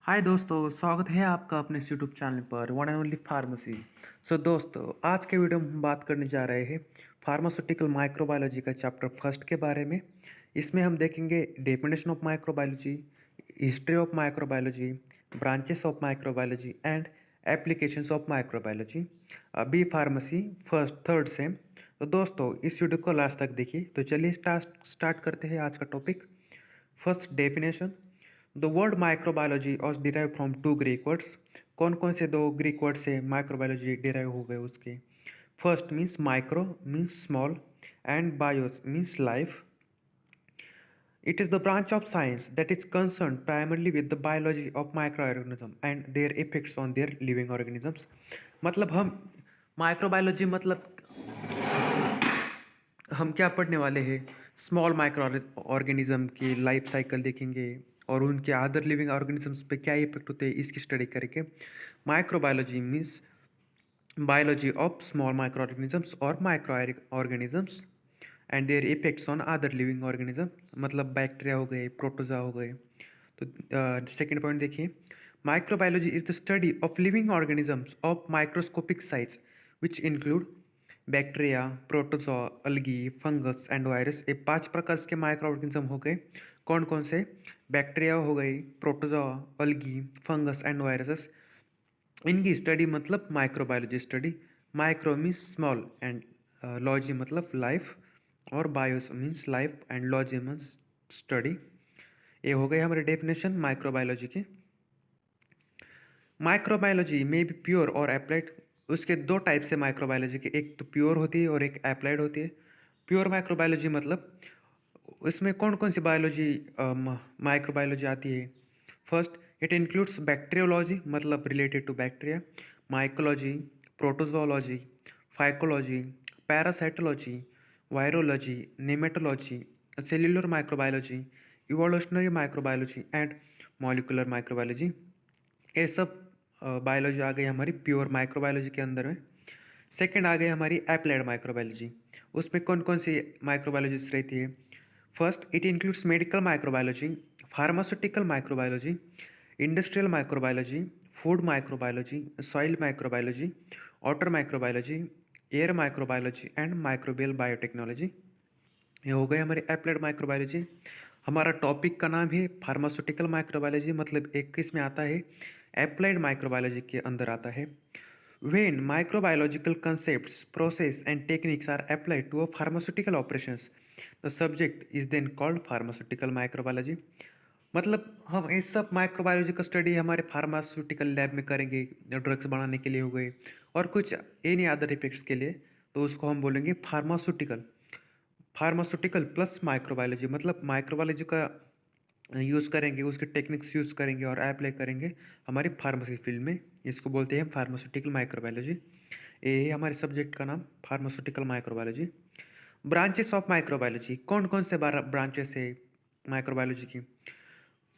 हाय दोस्तों, स्वागत है आपका अपने इस यूट्यूब चैनल पर वन एंड ओनली फार्मेसी। दोस्तों, आज के वीडियो में हम बात करने जा रहे हैं फार्मास्यूटिकल माइक्रोबायोलॉजी का चैप्टर फर्स्ट के बारे में। इसमें हम देखेंगे definition of microbiology, history of microbiology, branches of microbiology and applications of microbiology, B pharmacy first third sem. तो दोस्तों, इस वीडियो को लास्ट तक देखिए। तो चलिए स्टार्ट करते हैं आज का topic. First definition, the word microbiology was derive from two Greek words. कौन कौन से दो ग्रीक वर्ड से माइक्रोबायोलॉजी डिराइव हो गए उसके? First means micro means small and bios means life. It is the branch of science that is concern primarily with the biology of micro organism and their effects on their living organisms. मतलब हम microbiology मतलब हम क्या पढ़ने वाले हैं? Small micro organism की life cycle देखेंगे और उनके अदर लिविंग ऑर्गेनिजम्स पे क्या इफेक्ट होते हैं इसकी स्टडी करेंगे। Microbiology means biology of small microorganisms और micro organisms and their effects on other living organism. मतलब बैक्टीरिया हो गए, प्रोटोजा हो गए। तो सेकेंड पॉइंट देखिए, microbiology is the study of living organisms of microscopic size which include bacteria, protozoa, algae, fungus and virus. ये 5 प्रकार के माइक्रो ऑर्गेनिज्म हो गए। कौन कौन से? बैक्टीरिया हो गई, protozoa, algae, fungus and viruses. इनकी स्टडी मतलब microbiology study. Micro means small and logy मतलब लाइफ, और BIOS means life and logy means study. ये हो गए हमारे डेफिनेशन माइक्रोबायोलॉजी के। माइक्रोबायोलॉजी में भी प्योर और अप्लाइड। उसके दो टाइप से माइक्रोबायोलॉजी के, एक तो प्योर होती है और एक अप्लाइड होती है। प्योर माइक्रोबायोलॉजी मतलब उसमें कौन कौन सी बायोलॉजी माइक्रोबायोलॉजी आती है? फर्स्ट, इट इंक्लूड्स बैक्टीरियोलॉजी मतलब related to bacteria, mycology, protozoology, phycology, parasitology, virology, nematology, cellular microbiology, evolutionary microbiology and molecular microbiology. ये सब बायोलॉजी आ गई हमारी प्योर माइक्रोबायोलॉजी के अंदर में। सेकंड आ गई हमारी एप्लाइड माइक्रोबायोलॉजी। उसमें कौन कौन सी माइक्रोबायोलॉजीज रहती है? First, it includes medical microbiology, pharmaceutical microbiology, industrial microbiology, food microbiology, soil microbiology, water microbiology, air microbiology and microbial biotechnology. ये हो गए हमारे एप्लाइड माइक्रोबायोलॉजी। हमारा टॉपिक का नाम है फार्मास्यूटिकल माइक्रोबायोलॉजी, मतलब एक इसमें आता है एप्लाइड माइक्रोबायोलॉजी के अंदर आता है। When microbiological concepts, process and techniques are applied to a pharmaceutical operations, the subject is then called pharmaceutical microbiology. मतलब हम इस सब माइक्रोबायोलॉजी का स्टडी हमारे फार्मास्यूटिकल लैब में करेंगे, ड्रग्स बनाने के लिए हो गए और कुछ एनी अदर इफेक्ट्स के लिए, तो उसको हम बोलेंगे फार्मास्यूटिकल। फार्मास्यूटिकल प्लस माइक्रोबायोलॉजी मतलब माइक्रोबायोलॉजी का यूज़ करेंगे, उसके टेक्निक्स यूज़ करेंगे और अप्लाई करेंगे हमारी फार्मेसी फील्ड में। इसको बोलते हैं फार्मास्यूटिकल माइक्रोबायोलॉजी। ये है हमारे सब्जेक्ट का नाम, pharmaceutical microbiology. Branches of microbiology, कौन कौन से ब्रांचेस है माइक्रोबायोलॉजी की?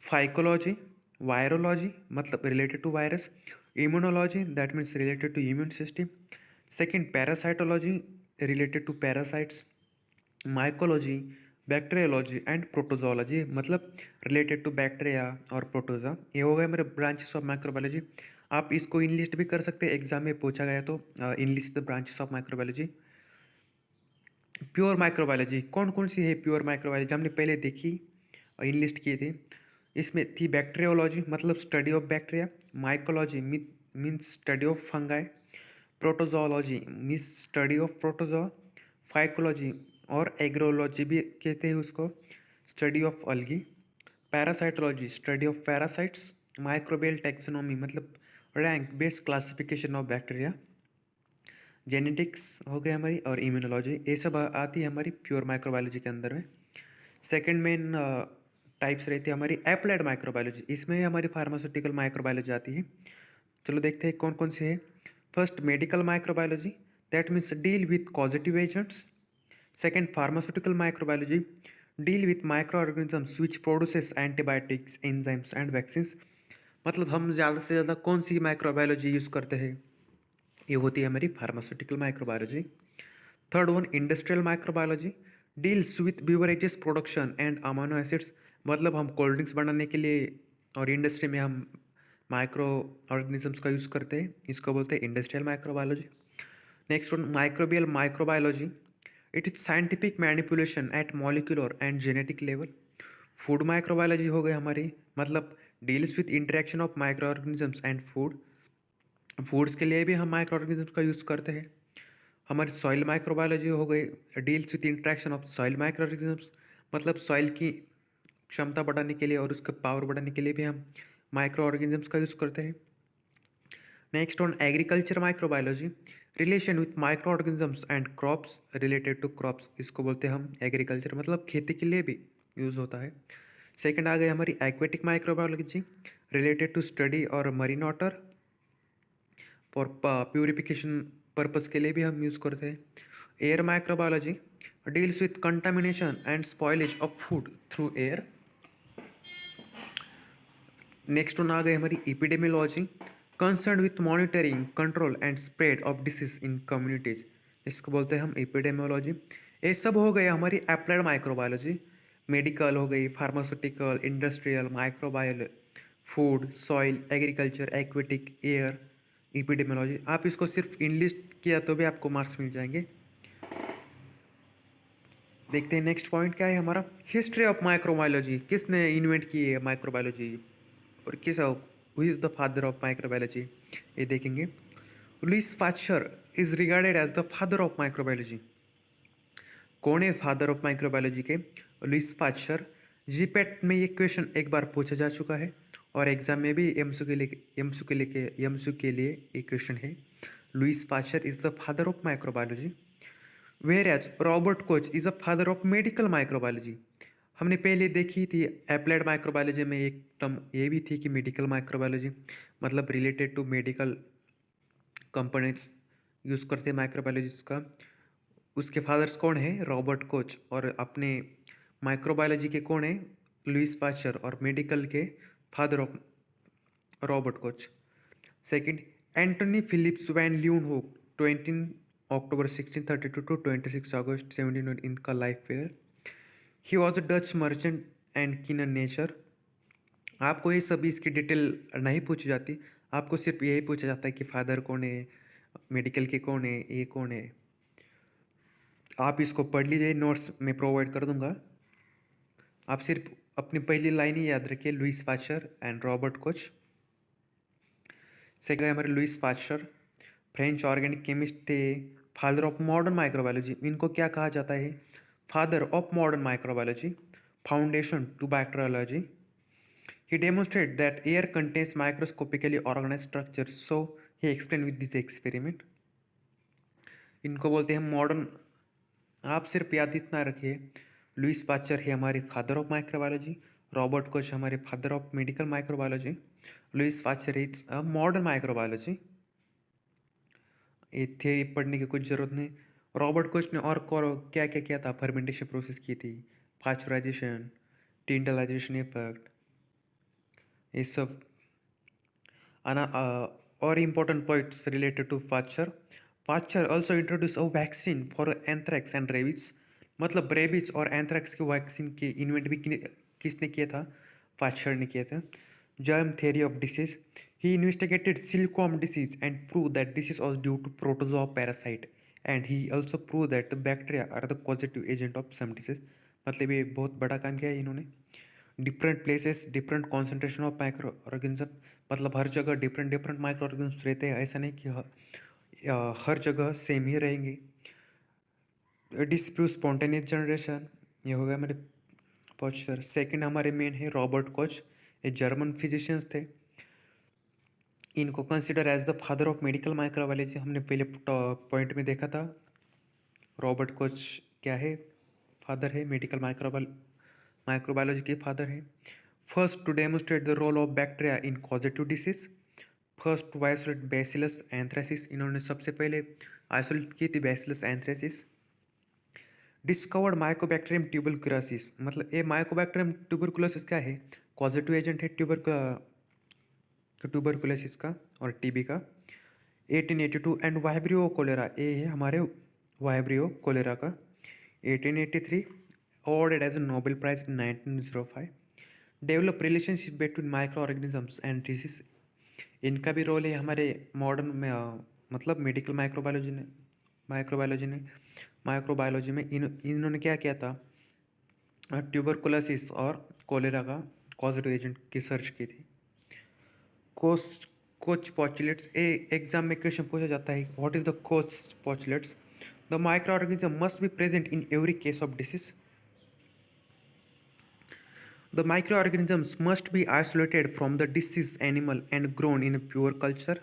फाइकोलॉजी, वायरोलॉजी मतलब related to virus, immunology that means related to immune system. Second, parasitology related to parasites, mycology, bacteriology and protozoology मतलब रिलेटेड टू बैक्टीरिया और protozoa. ये हो गए मेरे ब्रांचेस ऑफ माइक्रोबायोलॉजी। आप इसको इनलिस्ट भी कर सकते हैं, एग्जाम में पूछा गया तो enlist the branches of microbiology. Pure microbiology कौन कौन सी है? प्योर माइक्रोबायोलॉजी हमने पहले देखी, इनलिस्ट किए थे। इसमें थी बैक्टीरियोलॉजी मतलब study of bacteria, mycology means study of fungi, protozoology means study of protozoa, phycology और एग्रोलॉजी भी कहते हैं उसको, study of algae, parasitology study of parasites, microbial taxonomy मतलब rank based classification of bacteria, genetics हो गई हमारी, और इम्यूनोलॉजी। ये सब आती है हमारी प्योर माइक्रोबायोलॉजी के अंदर में। सेकंड मेन टाइप्स रहती है हमारी एप्लाइड माइक्रोबायोलॉजी। इसमें हमारी फार्मास्यूटिकल माइक्रोबायोलॉजी आती है। चलो देखते हैं कौन कौन सी है। First, medical microbiology that means deal with causative agents. Second, pharmaceutical microbiology deal with micro organisms which produces antibiotics, enzymes and vaccines. मतलब हम ज़्यादा से ज़्यादा कौन सी माइक्रोबायोलॉजी यूज़ करते हैं? ये होती है हमारी pharmaceutical microbiology. Third one, industrial microbiology deals with beverages production and amino acids. मतलब हम कोल्ड ड्रिंक्स बनाने के लिए और इंडस्ट्री में हम माइक्रो ऑर्गेनिजम्स का यूज़ करते हैं, इसको बोलते हैं industrial microbiology. Next one microbial microbiology, it is scientific manipulation at molecular and genetic level. Food microbiology हो गई हमारी, मतलब deals with interaction of micro organisms and food. Foods के लिए भी हम माइक्रो ऑर्गेनिजम्स का यूज़ करते हैं। हमारी सॉइल माइक्रोबायोलॉजी हो गई, deals with interaction of soil micro organisms, मतलब सॉइल की क्षमता बढ़ाने के लिए और उसका पावर बढ़ाने के लिए भी हम माइक्रो ऑर्गेनिजम्स का यूज़ करते हैं। Next on agriculture microbiology, relation with micro organisms and crops related to crops, इसको बोलते हैं हम एग्रीकल्चर, मतलब खेती के लिए भी यूज़ होता है। सेकंड आ गई हमारी aquatic microbiology, related to study और marine water, for purification purpose के लिए भी हम यूज़ करते हैं। Air microbiology deals with contamination and spoilage of food through air. Next one आ गई हमारी epidemiology, concern with monitoring control and spread of disease in communities, इसको बोलते हैं हम एपिडेमियोलॉजी। ये सब हो गए हमारी अप्लाइड माइक्रोबायोलॉजी, मेडिकल हो गई, pharmaceutical, industrial, microbial, food, soil, agriculture, aquatic, air, epidemiology. आप इसको सिर्फ इंग्लिश किया तो भी आपको मार्क्स मिल जाएंगे। देखते हैं नेक्स्ट पॉइंट क्या है हमारा, हिस्ट्री ऑफ माइक्रोबायोलॉजी, किसने इन्वेंट की है माइक्रोबायोलॉजी और किस who is the father of microbiology, ये देखेंगे। Louis Pasteur is regarded as the father of microbiology. कौन है फादर ऑफ माइक्रोबायोलॉजी के? Louis Pasteur. जीपेट में ये क्वेश्चन एक बार पूछा जा चुका है और एग्जाम में भी एमसू के लिए एक क्वेश्चन है। Louis Pasteur is the father of microbiology, whereas Robert Koch is a father of medical microbiology. हमने पहले देखी थी अप्लाइड माइक्रोबायोलॉजी में एक टर्म ये भी थी कि मेडिकल माइक्रोबायोलॉजी, मतलब related to medical components use करते हैं माइक्रोबायोलॉजिस्ट का। उसके फादर्स कौन है? Robert Koch. और अपने माइक्रोबायोलॉजी के कौन है? Louis Pasteur. और मेडिकल के father of Robert Koch. Second, Antonie Philips van Leeuwenhoek, 20 October 1632 to 26 August 1700, इनका life period. He was a Dutch merchant and keen nature. आपको ये सभी इसकी डिटेल नहीं पूछी जाती, आपको सिर्फ यही पूछा जाता है कि फादर कौन है, मेडिकल के कौन है, ये कौन है। आप इसको पढ़ लीजिए, नोट्स में प्रोवाइड कर दूंगा। आप सिर्फ अपनी पहली लाइन ही याद रखिए, Louis Pasteur and Robert Koch. Second हमारे Louis Pasteur French organic chemist थे, फादर ऑफ मॉडर्न माइक्रोबायोलॉजी। इनको क्या कहा जाता है? Father of modern microbiology, foundation to bacteriology. He demonstrated that air contains microscopically organized structures, so he explained with this experiment. इनको बोलते हैं मॉडर्न। आप सिर्फ याद इतना रखिए, लुइस पाश्चर है हमारे father of microbiology, Robert Koch हमारे father of medical microbiology, Louis Pasteur is a modern microbiology. ये थियरी पढ़ने की कुछ ज़रूरत नहीं। रॉबर्ट कोच ने और क्या क्या किया था? फर्मेंटेशन प्रोसेस की थी, पाश्चराइजेशन, टिंडलाइजेशन इफेक्ट, ये सब। और important points related to Pasteur. Pasteur also introduced a vaccine for anthrax and rabies. मतलब रेबीज और एंथ्रैक्स की वैक्सीन के इन्वेंट भी किसने किया था? पाश्चर ने किया था। Germ theory of disease, he investigated silkworm disease and prove that this was due to protozoa parasite, and he also prove that the bacteria are the causative agent of some disease. मतलब ये बहुत बड़ा काम किया है इन्होंने। Different places different concentration of micro organism, मतलब हर जगह डिफरेंट डिफरेंट माइक्रो ऑर्गेनिज्म रहते हैं, ऐसा नहीं कि हर जगह सेम ही रहेंगे। डिस्प्यूट स्पॉन्टेनियस जनरेशन, ये हो गया हमारे पोस्चर। सेकंड हमारे मेन है रॉबर्ट कोच, ये जर्मन फिजिशियंस थे। इनको consider as the father of medical microbiology, हमने पहले पॉइंट में देखा था। रॉबर्ट कोच क्या है? फादर है मेडिकल माइक्रोबायोलॉजी के फादर है। First to demonstrate the role of bacteria in causative disease, first to isolate bacillus anthracis, इन्होंने सबसे पहले आइसोलेट की थी bacillus anthracis. Discovered mycobacterium tuberculosis, मतलब ये माइकोबैक्टीरियम ट्यूबरकुलोसिस क्या है? कॉजेटिव एजेंट है ट्यूबरकुलोसिस का और टीबी का। 1882 एंड वाइब्रियो कोलेरा, ये है हमारे वाइब्रियो कोलेरा का। 1883 awarded as a Nobel Prize in 1905. Develop relationship between microorganisms and disease, इनका भी रोल है हमारे मॉडर्न में मतलब मेडिकल माइक्रोबायोलॉजी में इन्होंने क्या किया था, ट्यूबरकुलोसिस और कोलेरा का कॉजेटिव एजेंट की सर्च की थी। कोस्ट कोच पॉचुलेट्स एग्जाम में क्वेश्चन पूछा जाता है, what is the Koch postulates? The micro organism must be present in every case of disease. The microorganisms must be isolated from the diseased animal and grown in a pure culture.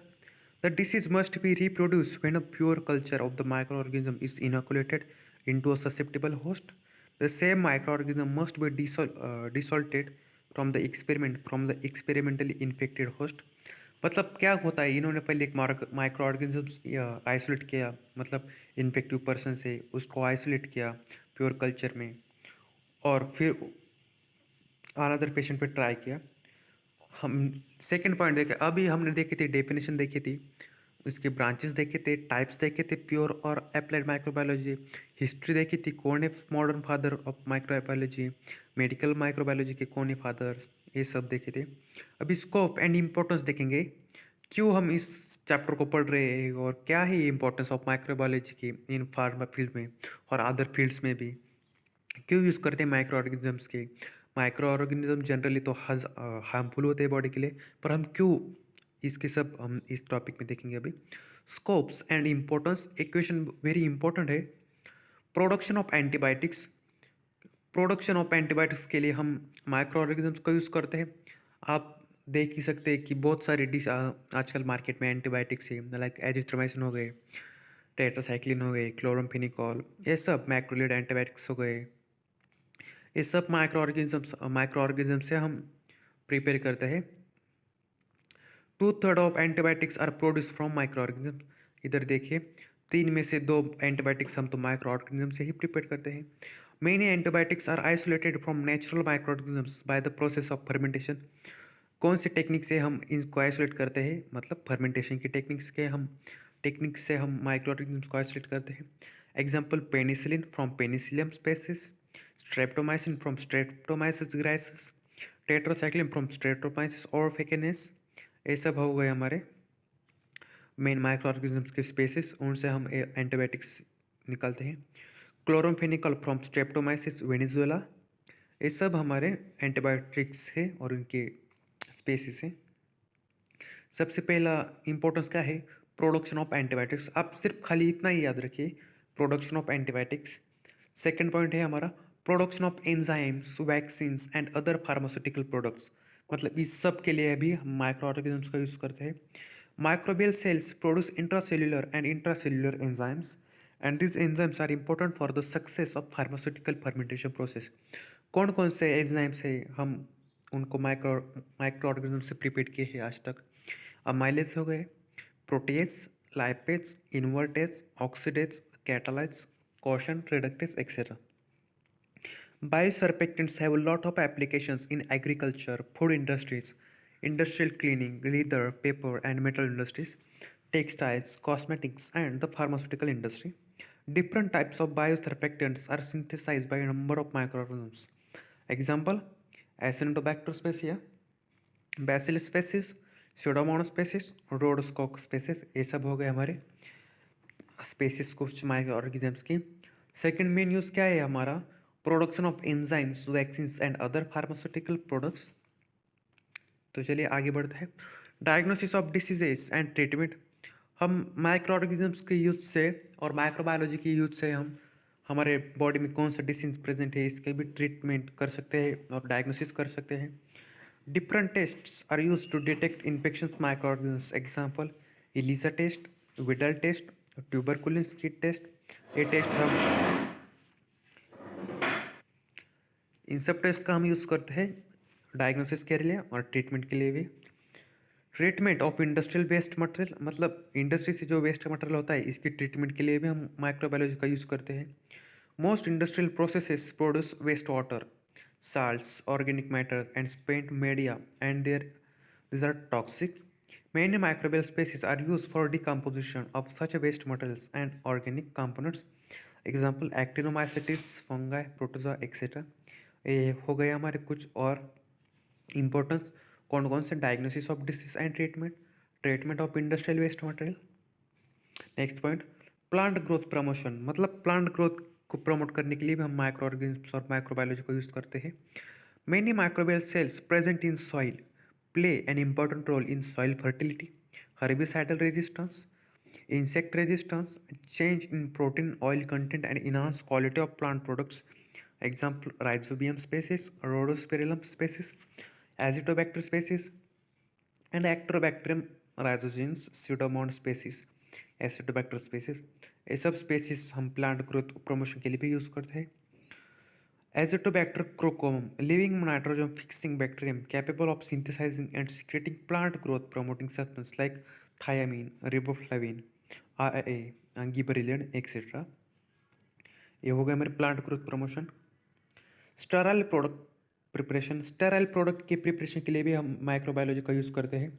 The disease must be reproduced when a pure culture of the microorganism is inoculated into a susceptible host. The same microorganism must be desalted from the experimentally infected host. मतलब क्या होता है, इन्होंने पहले एक micro organisms isolate किया, मतलब infective person से उसको आइसोलेट किया प्योर कल्चर में, और फिर अनदर पेशेंट पे ट्राई किया। हम सेकंड पॉइंट देखे, अभी हमने देखी थी डेफिनेशन देखी थी, इसके ब्रांचेस देखे थे, टाइप्स देखे थे, प्योर और अप्लाइड माइक्रोबायोलॉजी, हिस्ट्री देखी थी, कौन है modern father of microbiology, medical microbiology के कौन है फादर्स, ये सब देखे थे। अभी स्कोप एंड इम्पोर्टेंस देखेंगे, क्यों हम इस चैप्टर को पढ़ रहे हैं और क्या है इम्पोर्टेंस ऑफ माइक्रोबायोलॉजी की इन फार्मा फील्ड में और अदर फील्ड्स में भी, क्यों यूज़ करते हैं माइक्रो ऑर्गेनिजम्स के। माइक्रो ऑर्गेनिज्म जनरली तो हार्मफुल होते हैं बॉडी के लिए, पर हम क्यों, इसके सब हम इस टॉपिक में देखेंगे अभी। Scopes and importance, equation very important है। Production of antibiotics, production of antibiotics के लिए हम माइक्रो ऑर्गेनिजम्स का यूज़ करते हैं। आप देख ही सकते हैं कि बहुत सारे आजकल मार्केट में एंटीबायोटिक्स है, लाइक एजिथ्रोमाइसिन हो गए, टेट्रासाइक्लिन हो गए, क्लोरामफेनिकॉल, ये सब मैक्रोलिड एंटीबायोटिक्स हो गए। ये सब माइक्रो ऑर्गेनिज्म से हम प्रिपेयर करते हैं। 2/3 of antibiotics are produce from micro organism. इधर देखिए, 3 में से 2 एंटीबायोटिक्स हम तो माइक्रो ऑर्गेनिज्म से ही प्रिपेयर करते हैं। Many antibiotics are isolated from natural micro organisms by the process of fermentation. कौन सी टेक्निक से हम इनको आइसोलेट करते हैं, मतलब फर्मेंटेशन की टेक्निक से हम माइक्रो ऑर्गेनिज्म्स को आइसोलेट करते हैं। Example, penicillin from Penicillium species, streptomycin from Streptomyces griseus, tetracycline from Streptomyces aureofaciens. ये सब हो गए हमारे मेन माइक्रो ऑर्गेनिज्म्स के स्पेसिस, उनसे हम एंटीबायोटिक्स निकालते हैं। क्लोरोमफेनिकल फ्रॉम स्ट्रेप्टोमाइसिस वेनेजुएला, ये सब हमारे एंटीबायोटिक्स है और उनके स्पेसिस हैं। सबसे पहला इंपॉर्टेंस क्या है, प्रोडक्शन ऑफ एंटीबायोटिक्स। आप सिर्फ खाली इतना ही याद रखिए, production of antibiotics. Second point है हमारा production of enzymes, vaccines and other pharmaceutical products, मतलब इस सब के लिए भी हम माइक्रो ऑर्गेनिज्म्स का यूज़ करते हैं। Microbial sales produce intracellular and intracellular enzymes and these enzymes are important for the success of pharmaceutical fermentation process। कौन कौन से एंजाइम्स है, हम उनको माइक्रो ऑर्गेनिज्म से प्रिपेयर किए हैं आज तक। अमाइलेज हो गए, protease, lipase, invertase, oxidase, catalyse, caution, reductase etcetera. Biosurfactants have a lot of applications in agriculture, food industries, industrial cleaning, leather, paper and metal industries, textiles, cosmetics, and the pharmaceutical industry. Different types of biosurfactants are synthesized by a number of microorganisms. Example, Acinetobacter species, Bacillus species, Pseudomonas species, Rhodoscope species, ये सब हो गए हमारे spaces कुछ micro organisms की। Second main use क्या है हमारा, production of enzymes, vaccines and other pharmaceutical products. तो चलिए आगे बढ़ते हैं। Diagnosis of diseases and treatment, हम माइक्रो ऑर्गेनिजम्स के यूज से और माइक्रोबायोलॉजी के यूज से हम हमारे बॉडी में कौन सा डिसीज प्रेजेंट है इसके भी ट्रीटमेंट कर सकते हैं और डायग्नोसिस कर सकते हैं। Different tests are used to detect infections micro organisms. Example, ELISA test, Widal test, tuberculin kit test. ये टेस्ट हम इन सब टेस्ट का हम यूज़ करते हैं डायग्नोसिस के लिए और ट्रीटमेंट के लिए भी। Treatment of industrial waste material, मतलब इंडस्ट्री से जो वेस्ट मटेरियल होता है इसकी ट्रीटमेंट के लिए भी हम माइक्रोबायोलॉजी का यूज़ करते हैं। Most industrial processes produce waste water, salts, organic matter, and spent media, and these are toxic. Many microbial species are used for decomposition of such waste materials and organic components. Example, actinomycetes, fungi, protozoa, etc. ये हो गए हमारे कुछ और importance. कौन कौन से, diagnosis of disease and treatment, treatment of industrial waste material. Next point, plant growth promotion, मतलब प्लांट ग्रोथ को प्रमोट करने के लिए भी हम माइक्रो ऑर्गेनिज्म्स और माइक्रोबायोलॉजी को यूज़ करते हैं। Many microbial cells present in soil play an important role in soil fertility, herbicidal resistance, insect resistance, change in protein oil content, and enhance quality of plant products. Example: Rhizobium species, Rhodospirillum species, Azotobacter species, and Actobacterium rhizogenes, Pseudomonas species, Acetobacter species। ये सब species हम plant growth promotion के लिए भी use करते हैं। Azotobacter crocomum, living nitrogen fixing bacterium capable of synthesizing and secreting plant growth promoting substances like thiamine, riboflavin, RAA, gibberellin, etc. ये हो गया मेरे plant growth promotion. Sterile product preparation, sterile product के प्रिपरेशन के लिए भी हम माइक्रोबायोलॉजी का यूज़ करते हैं।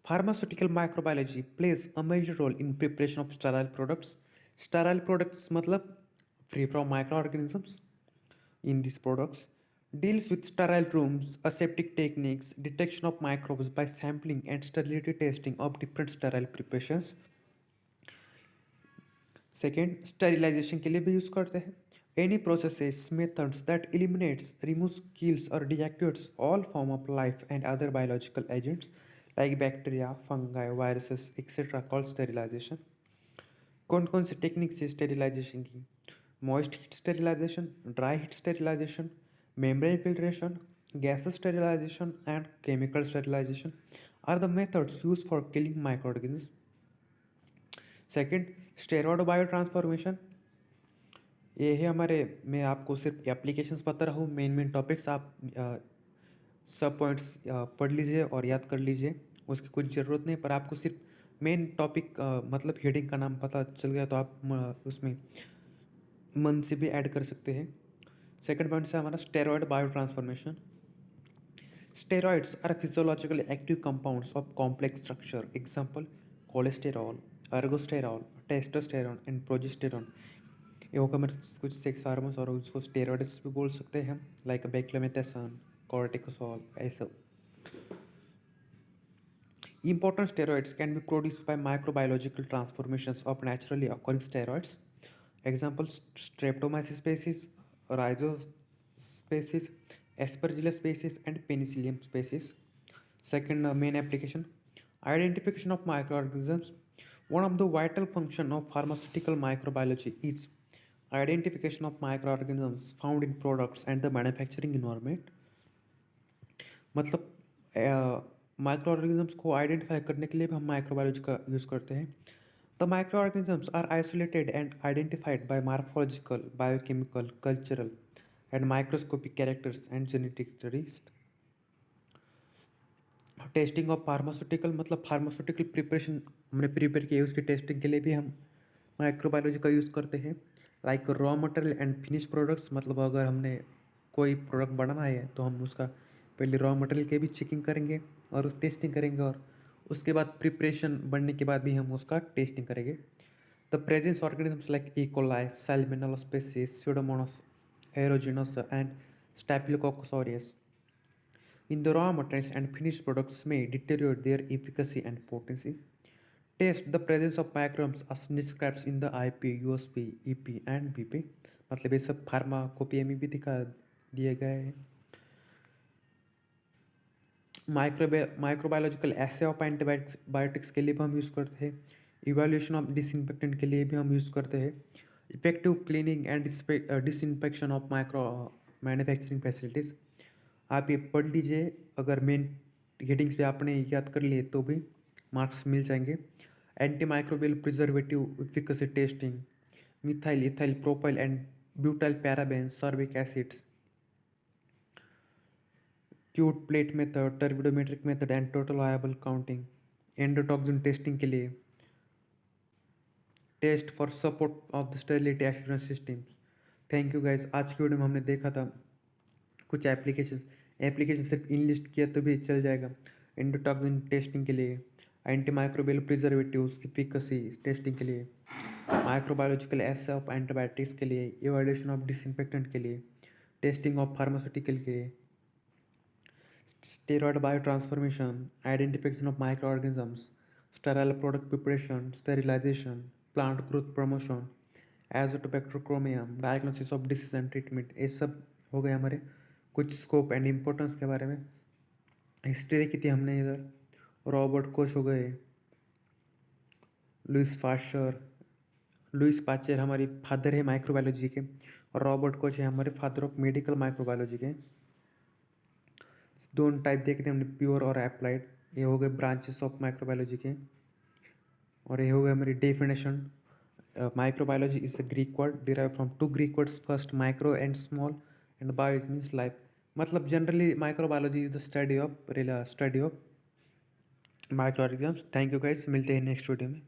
Pharmaceutical microbiology plays a major role in preparation of sterile products. Sterile products मतलब free from micro organisms in these products, deals with sterile rooms, aseptic techniques, detection of microbes by sampling and sterility testing of different sterile preparations। Second, sterilization के लिए भी use करते हैं। Any processes methods that eliminates, removes, kills और deactivates all form of life and other biological agents like bacteria, fungi, viruses etcetera called sterilization. कौन कौन सी technique से स्टेरिलाइजेशन की? Moist heat sterilization, dry heat sterilization, membrane filtration, gas sterilization, and chemical sterilization are the methods used for killing microorganisms। Second, steroid biotransformation, ये है हमारे, मैं आपको सिर्फ एप्लीकेशंस बता रहा हूँ, मेन टॉपिक्स आप सब पॉइंट्स पढ़ लीजिए और याद कर लीजिए, उसकी कुछ ज़रूरत नहीं, पर आपको सिर्फ मेन टॉपिक मतलब हेडिंग का नाम पता चल गया तो आप उसमें मन से भी ऐड कर सकते हैं। सेकेंड पॉइंट से हमारा steroid biotransformation. Steroids are physiologically active compounds of complex structure. Example: cholesterol, ergosterol, testosterone and progesterone। ये होगा मेरे कुछ सेक्स हार्मोन्स और उसको स्टेरॉइड्स भी बोल सकते हैं हम, लाइक बेक्लोमेथासोन, कॉर्टिकोसोल, ऐसा। Important steroids can be produced by microbiological transformations of naturally occurring steroids. Example: Streptomyces species, Rhizo species, Aspergillus species, and Penicillium species। Second main application, identification of microorganisms. One of the vital functions of pharmaceutical microbiology is identification of microorganisms found in products and the manufacturing environment। मतलब micro organisms को identify करने के लिए भी हम microbiology का use करते हैं। The micro organisms are isolated and identified by morphological, biochemical, cultural and microscopic characters and genetic studies. Testing of pharmaceutical, मतलब फार्मास्यूटिकल प्रिपरेशन हमने प्रिपेयर किया है, उसकी टेस्टिंग के लिए भी हम माइक्रोबायोलॉजी का यूज़ करते हैं। Like raw material and finish products, मतलब अगर हमने कोई प्रोडक्ट बनाना है तो हम उसका पहले रॉ मटेरियल की भी चेकिंग करेंगे और टेस्टिंग करेंगे, और उसके बाद प्रिपरेशन बनने के बाद भी हम उसका टेस्टिंग करेंगे। The presence organisms like E coli, Salmonella species, Pseudomonas aeruginosa and Staphylococcus aureus in the raw materials and finished products may deteriorate their efficacy and potency। Test the presence of microbes as described in the IP, USP, EP and BP। मतलब ये सब pharmacopoeia में भी दिखा दिए गए हैं। Microbiological essay of antibiotics के लिए भी हम यूज़ करते हैं। इवैल्यूएशन ऑफ डिसइंफेक्टेंट के लिए भी हम यूज़ करते हैं। Effective cleaning and disinfection of micro manufacturing facilities. आप ये पढ़ लीजिए, अगर मेन हेडिंग्स पे आपने याद कर लिए तो भी मार्क्स मिल जाएंगे। Anti microbial preservative efficacy testing, methyl, ethyl, propyl and butyl paraben, sorbic acids, cup plate method, turbidometric method and total viable counting. Endotoxin testing के लिए test for support of the sterility assurance systems. Thank you guys. आज की video में हमने देखा था कुछ application सिर्फ इनलिस्ट किया तो भी चल जाएगा। एंडोटॉक्सिन टेस्टिंग के लिए, anti microbial preservatives efficacy testing के लिए, माइक्रोबायोलॉजिकल एसे ऑफ एंटीबायोटिक्स के लिए, इवैल्यूएशन ऑफ डिसइंफेक्टेंट के लिए, टेस्टिंग ऑफ फार्मास्यूटिकल के लिए, steroid bio transformation, identification of micro organisms, sterile product preparation, sterilization, plant growth promotion, Azotobacter chroococcum, diagnosis of disease and treatment, ये सब हो गए हमारे कुछ स्कोप एंड इम्पोर्टेंस के बारे में। हिस्ट्री देखी थी हमने इधर। रॉबर्ट कोच हो गए, लुइस पाश्चर। लुइस पाश्चर हमारी फादर है माइक्रोबायोलॉजी के, और रॉबर्ट कोच है हमारे फादर ऑफ मेडिकल माइक्रोबायोलॉजी के। दोनों टाइप देखे थे हमने, प्योर और अप्लाइड। ये हो गए ब्रांचेस ऑफ माइक्रोबायोलॉजी के। और ये हो गया हमारी definition. Microbiology is a Greek word derive from two Greek words, first micro and small, and bio is means life. मतलब generally microbiology is the study of micro organisms. Thank you guys, मिलते हैं next video में।